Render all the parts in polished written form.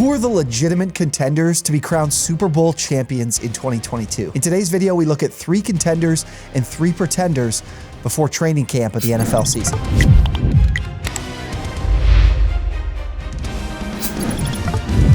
Who are the legitimate contenders to be crowned Super Bowl champions in 2022? In today's video, we look at 3 contenders and 3 pretenders before training camp of the NFL season.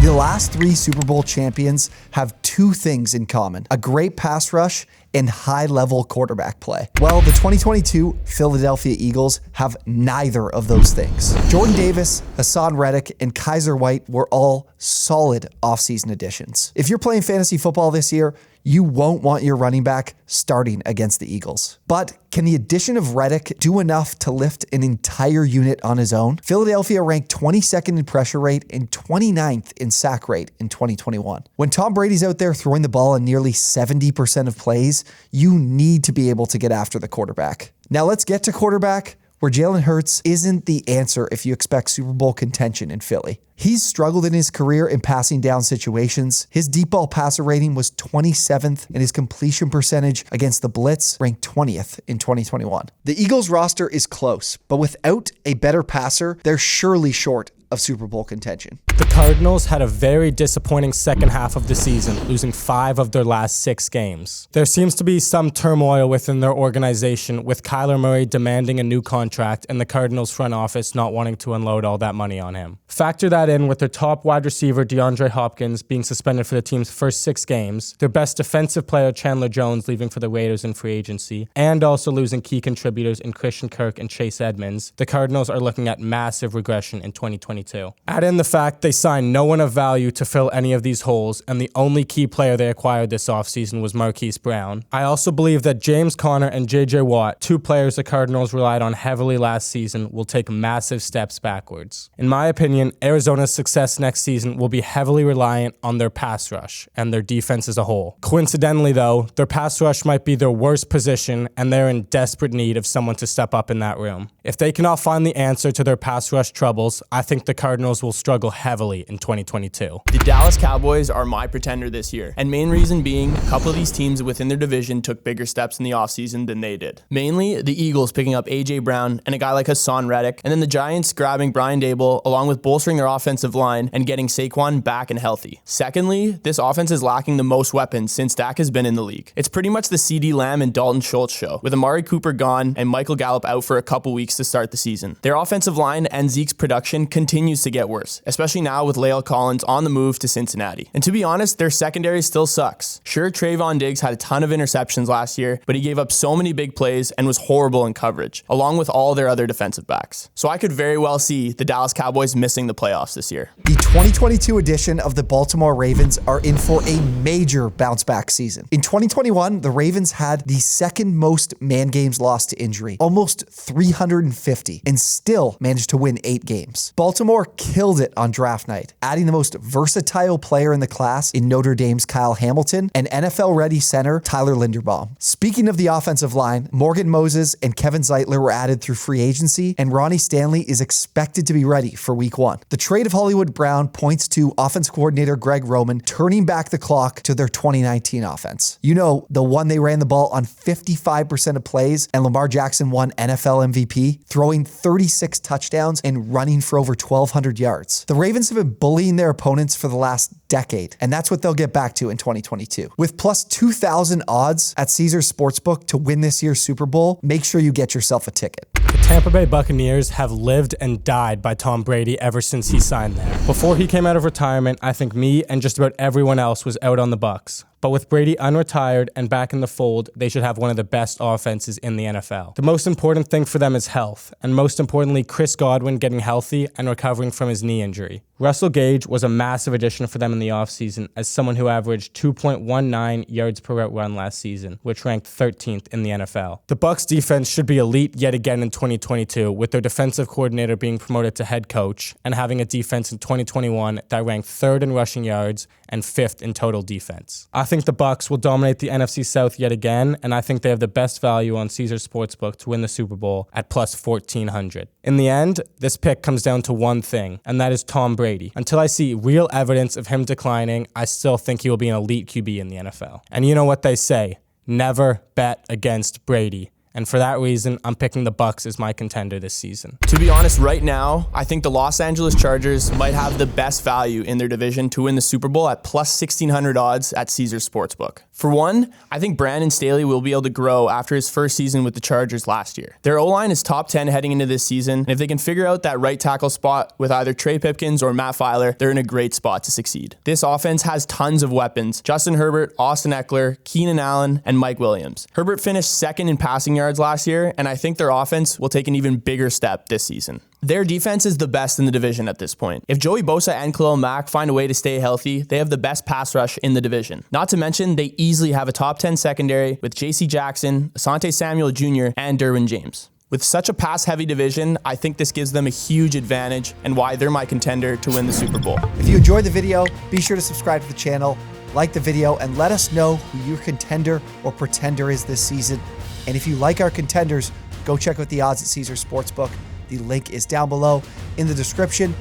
The last 3 Super Bowl champions have 2 things in common: a great pass rush and high-level quarterback play. Well, the 2022 Philadelphia Eagles have neither of those things. Jordan Davis, Hassan Reddick, and Kaiser White were all solid offseason additions. If you're playing fantasy football this year, you won't want your running back starting against the Eagles. But can the addition of Reddick do enough to lift an entire unit on his own? Philadelphia ranked 22nd in pressure rate and 29th in sack rate in 2021. When Tom Brady's out there throwing the ball in nearly 70% of plays, you need to be able to get after the quarterback. Now let's get to quarterback, where Jalen Hurts isn't the answer if you expect Super Bowl contention in Philly. He's struggled in his career in passing down situations. His deep ball passer rating was 27th, and his completion percentage against the blitz ranked 20th in 2021. The Eagles roster is close, but without a better passer, they're surely short of Super Bowl contention. The Cardinals had a very disappointing second half of the season, losing 5 of their last 6 games. There seems to be some turmoil within their organization, with Kyler Murray demanding a new contract and the Cardinals front office not wanting to unload all that money on him. Factor that in with their top wide receiver DeAndre Hopkins being suspended for the team's first 6 games, their best defensive player Chandler Jones leaving for the Raiders in free agency, and also losing key contributors in Christian Kirk and Chase Edmonds. The Cardinals are looking at massive regression in 2022. Add in the fact they signed no one of value to fill any of these holes, and the only key player they acquired this offseason was Marquise Brown. I also believe that James Conner and J.J. Watt, 2 players the Cardinals relied on heavily last season, will take massive steps backwards. In my opinion, Arizona's success next season will be heavily reliant on their pass rush and their defense as a whole. Coincidentally though, their pass rush might be their worst position, and they're in desperate need of someone to step up in that room. If they cannot find the answer to their pass rush troubles, I think the Cardinals will struggle heavily in 2022. The Dallas Cowboys are my pretender this year, and main reason being a couple of these teams within their division took bigger steps in the offseason than they did. Mainly the Eagles picking up A.J. Brown and a guy like Hassan Reddick, and then the Giants grabbing Brian Daboll along with bolstering their offensive line and getting Saquon back and healthy. Secondly, this offense is lacking the most weapons since Dak has been in the league. It's pretty much the CeeDee Lamb and Dalton Schultz show, with Amari Cooper gone and Michael Gallup out for a couple weeks to start the season. Their offensive line and Zeke's production continues to get worse, especially now with La'el Collins on the move to Cincinnati. And to be honest, their secondary still sucks. Sure, Trayvon Diggs had a ton of interceptions last year, but he gave up so many big plays and was horrible in coverage, along with all their other defensive backs. So I could very well see the Dallas Cowboys missing the playoffs this year. The 2022 edition of the Baltimore Ravens are in for a major bounce back season. In 2021, the Ravens had the second most man games lost to injury, almost 350, and still managed to win 8 games. Baltimore killed it on draft night, adding the most versatile player in the class in Notre Dame's Kyle Hamilton and NFL-ready center Tyler Linderbaum. Speaking of the offensive line, Morgan Moses and Kevin Zeitler were added through free agency, and Ronnie Stanley is expected to be ready for week 1. The trade of Hollywood Brown points to offense coordinator Greg Roman turning back the clock to their 2019 offense. You know, the one they ran the ball on 55% of plays, and Lamar Jackson won NFL MVP, throwing 36 touchdowns and running for over 1,200 yards. The Ravens have been bullying their opponents for the last decade, and that's what they'll get back to in 2022. With plus 2,000 odds at Caesars Sportsbook to win this year's Super Bowl, make sure you get yourself a ticket. The Tampa Bay Buccaneers have lived and died by Tom Brady ever since he signed there. Before he came out of retirement, I think me and just about everyone else was out on the Bucs. But with Brady unretired and back in the fold, they should have one of the best offenses in the NFL. The most important thing for them is health, and most importantly, Chris Godwin getting healthy and recovering from his knee injury. Russell Gage was a massive addition for them in the offseason as someone who averaged 2.19 yards per route run last season, which ranked 13th in the NFL. The Bucs defense should be elite yet again in 2022, with their defensive coordinator being promoted to head coach and having a defense in 2021 that ranked 3rd in rushing yards and 5th in total defense. I think the Bucs will dominate the NFC South yet again, and I think they have the best value on Caesars Sportsbook to win the Super Bowl at plus 1,400. In the end, this pick comes down to one thing, and that is Tom Brady. Until I see real evidence of him declining, I still think he will be an elite QB in the NFL. And you know what they say, never bet against Brady. And for that reason, I'm picking the Bucs as my contender this season. To be honest, right now, I think the Los Angeles Chargers might have the best value in their division to win the Super Bowl at plus 1,600 odds at Caesars Sportsbook. For one, I think Brandon Staley will be able to grow after his first season with the Chargers last year. Their O-line is top 10 heading into this season, and if they can figure out that right tackle spot with either Trey Pipkins or Matt Filer, they're in a great spot to succeed. This offense has tons of weapons: Justin Herbert, Austin Eckler, Keenan Allen, and Mike Williams. Herbert finished second in passing yards last year, and I think their offense will take an even bigger step this season. Their defense is the best in the division at this point. If Joey Bosa and Khalil Mack find a way to stay healthy, they have the best pass rush in the division. Not to mention, they easily have a top 10 secondary with J.C. Jackson, Asante Samuel Jr., and Derwin James. With such a pass-heavy division, I think this gives them a huge advantage and why they're my contender to win the Super Bowl. If you enjoyed the video, be sure to subscribe to the channel, like the video, and let us know who your contender or pretender is this season. And if you like our contenders, go check out the odds at Caesars Sportsbook. The link is down below in the description.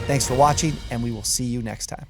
Thanks for watching, and we will see you next time.